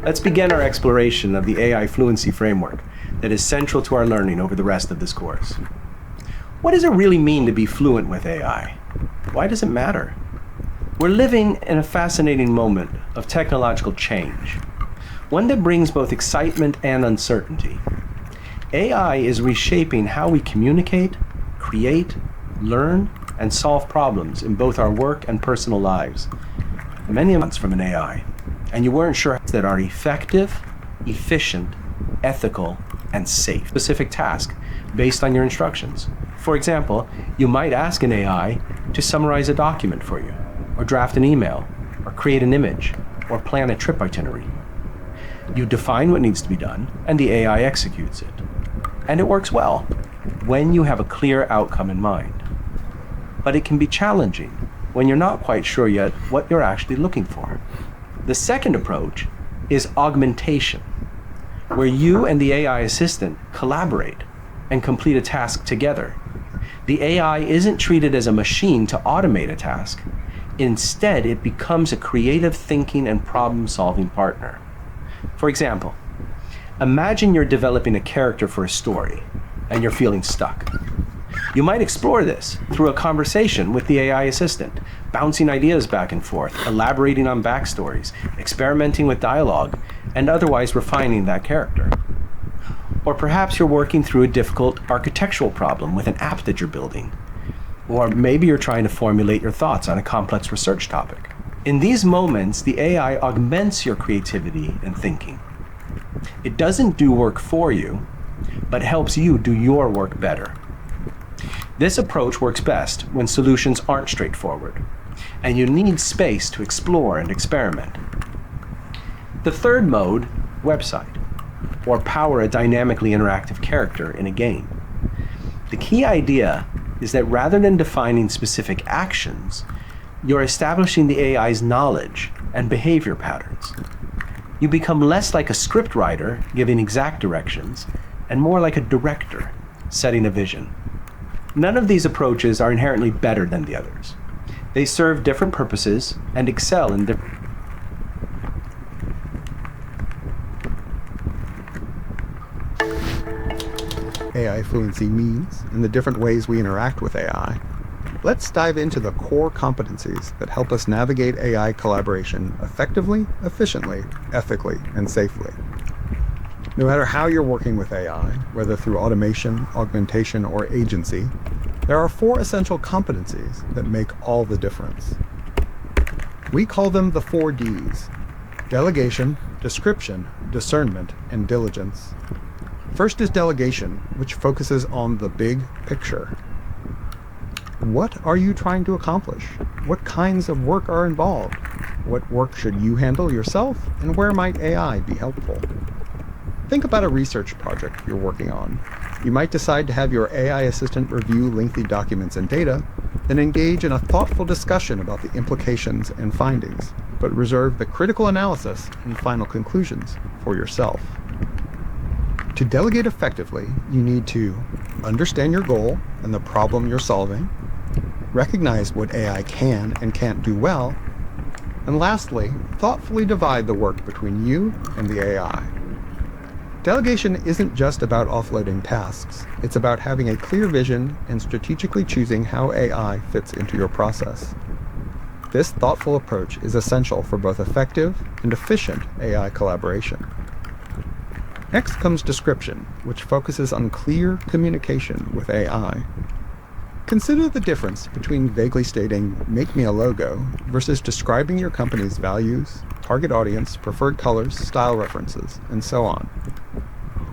Let's begin our exploration of the AI fluency framework that is central to our learning over the rest of this course. What does it really mean to be fluent with AI? Why does it matter? We're living in a fascinating moment of technological change, one that brings both excitement and uncertainty. AI is reshaping how we communicate, create, learn, and solve problems in both our work and personal lives. Many months from an AI, and you weren't sure that are effective, efficient, ethical, and safe. Specific task based on your instructions. For example, you might ask an AI to summarize a document for you, or draft an email, or create an image, or plan a trip itinerary. You define what needs to be done, and the AI executes it. And it works well when you have a clear outcome in mind. But it can be challenging when you're not quite sure yet what you're actually looking for. The second approach is augmentation, where you and the AI assistant collaborate and complete a task together. The AI isn't treated as a machine to automate a task. Instead, it becomes a creative thinking and problem-solving partner. For example, imagine you're developing a character for a story and you're feeling stuck. You might explore this through a conversation with the AI assistant, bouncing ideas back and forth, elaborating on backstories, experimenting with dialogue, and otherwise refining that character. Or perhaps you're working through a difficult architectural problem with an app that you're building. Or maybe you're trying to formulate your thoughts on a complex research topic. In these moments, the AI augments your creativity and thinking. It doesn't do work for you, but helps you do your work better. This approach works best when solutions aren't straightforward, and you need space to explore and experiment. The third mode, website, or power a dynamically interactive character in a game. The key idea is that rather than defining specific actions, you're establishing the AI's knowledge and behavior patterns. You become less like a script writer giving exact directions, and more like a director setting a vision. None of these approaches are inherently better than the others. They serve different purposes and excel in different. AI fluency means and the different ways we interact with AI. Let's dive into the core competencies that help us navigate AI collaboration effectively, efficiently, ethically, and safely. No matter how you're working with AI, whether through automation, augmentation, or agency, there are 4 essential competencies that make all the difference. We call them the 4 Ds: delegation, description, discernment, and diligence. First is delegation, which focuses on the big picture. What are you trying to accomplish? What kinds of work are involved? What work should you handle yourself, and where might AI be helpful? Think about a research project you're working on. You might decide to have your AI assistant review lengthy documents and data, then engage in a thoughtful discussion about the implications and findings, but reserve the critical analysis and final conclusions for yourself. To delegate effectively, you need to understand your goal and the problem you're solving, recognize what AI can and can't do well, and lastly, thoughtfully divide the work between you and the AI. Delegation isn't just about offloading tasks. It's about having a clear vision and strategically choosing how AI fits into your process. This thoughtful approach is essential for both effective and efficient AI collaboration. Next comes description, which focuses on clear communication with AI. Consider the difference between vaguely stating, "Make me a logo," versus describing your company's values, target audience, preferred colors, style references, and so on.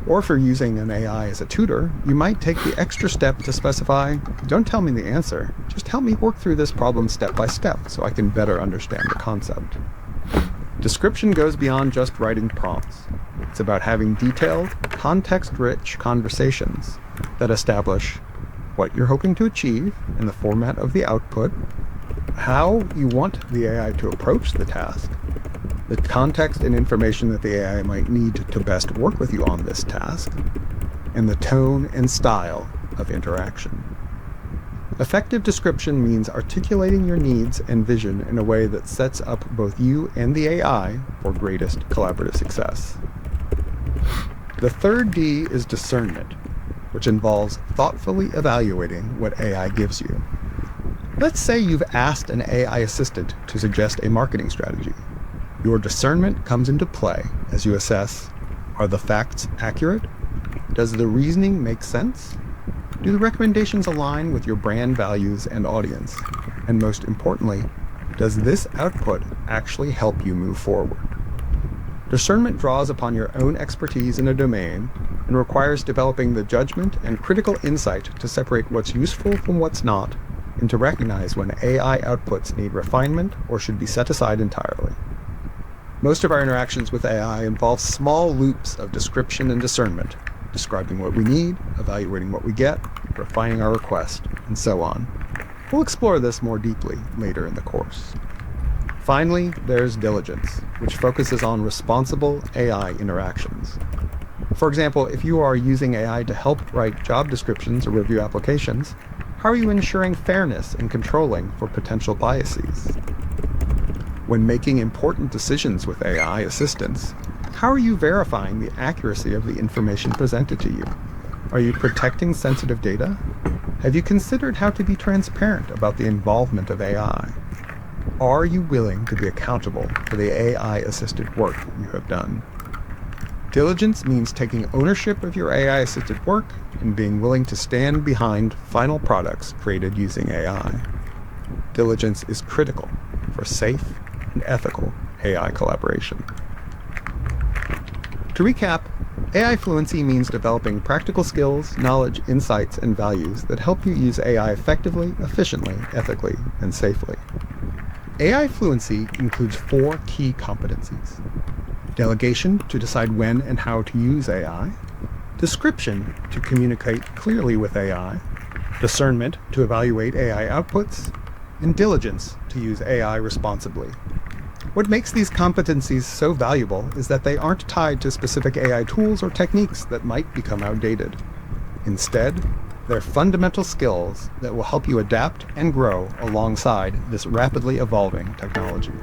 Or if you're using an AI as a tutor, you might take the extra step to specify, "Don't tell me the answer, just help me work through this problem step by step so I can better understand the concept." Description goes beyond just writing prompts. It's about having detailed, context-rich conversations that establish what you're hoping to achieve in the format of the output, how you want the AI to approach the task, the context and information that the AI might need to best work with you on this task, and the tone and style of interaction. Effective description means articulating your needs and vision in a way that sets up both you and the AI for greatest collaborative success. The third D is discernment, which involves thoughtfully evaluating what AI gives you. Let's say you've asked an AI assistant to suggest a marketing strategy. Your discernment comes into play as you assess, are the facts accurate? Does the reasoning make sense? Do the recommendations align with your brand values and audience? And most importantly, does this output actually help you move forward? Discernment draws upon your own expertise in a domain and requires developing the judgment and critical insight to separate what's useful from what's not, and to recognize when AI outputs need refinement or should be set aside entirely. Most of our interactions with AI involve small loops of description and discernment, describing what we need, evaluating what we get, refining our request, and so on. We'll explore this more deeply later in the course. Finally, there's diligence, which focuses on responsible AI interactions. For example, if you are using AI to help write job descriptions or review applications, how are you ensuring fairness and controlling for potential biases? When making important decisions with AI assistants, how are you verifying the accuracy of the information presented to you? Are you protecting sensitive data? Have you considered how to be transparent about the involvement of AI? Are you willing to be accountable for the AI-assisted work you have done? Diligence means taking ownership of your AI-assisted work and being willing to stand behind final products created using AI. Diligence is critical for safe and ethical AI collaboration. To recap, AI fluency means developing practical skills, knowledge, insights, and values that help you use AI effectively, efficiently, ethically, and safely. AI fluency includes 4 key competencies: delegation to decide when and how to use AI, description to communicate clearly with AI, discernment to evaluate AI outputs, and diligence to use AI responsibly. What makes these competencies so valuable is that they aren't tied to specific AI tools or techniques that might become outdated. Instead, they're fundamental skills that will help you adapt and grow alongside this rapidly evolving technology.